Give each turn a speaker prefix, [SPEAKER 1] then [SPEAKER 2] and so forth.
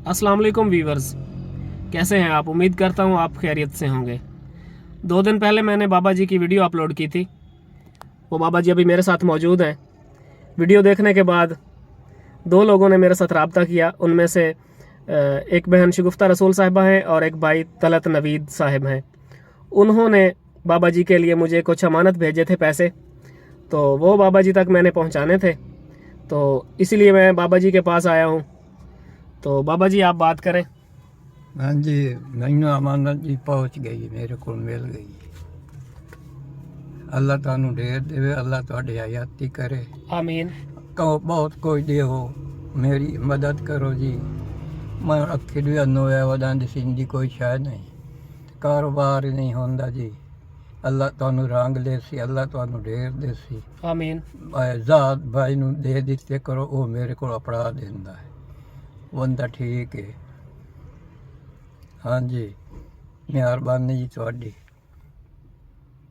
[SPEAKER 1] अस्सलाम वालेकुम व्यूवर्स, कैसे हैं आप? उम्मीद करता हूं आप खैरियत से होंगे। 2 दिन पहले मैंने बाबा जी की वीडियो अपलोड की थी। वो बाबा जी अभी मेरे साथ मौजूद हैं। वीडियो देखने के बाद 2 लोगों ने मेरे साथ रब्ता किया। उनमें से एक बहन शगुफ्ता रसूल साहिबा हैं और एक भाई तलत नवीद साहिब हैं। उन्होंने बाबा जी के लिए मुझे कुछ अमानत भेजे थे पैसे, तो वो बाबा जी तक मैंने पहुंचाने थे, तो इसीलिए मैं बाबा जी के पास आया हूं। तो बाबा जी आप बात करें।
[SPEAKER 2] हाँ जी, मैनू अमानत जी पहुँच गई, मेरे को मिल गई। अल्लाह तुहानू ढेर देवे, अल्लाह तुहाडी हयाती करे।
[SPEAKER 1] आमीन।
[SPEAKER 2] कहो बहुत कोई देवो, मेरी मदद करो जी। मैं अखी भी होया वदा दिसिंदी कोई शायद नहीं, कारोबार ही नहीं होंदा जी। अल्लाह तुहानू रंग देसी, अल्लाह तुहानू ढेर देसी।
[SPEAKER 1] आमीन।
[SPEAKER 2] जात भाई नू दे दिते करो, वो मेरे को अपड़ा देंदा है। बंदा ठीक है। हाँ जी, मेहरबानी जी तुहाडी।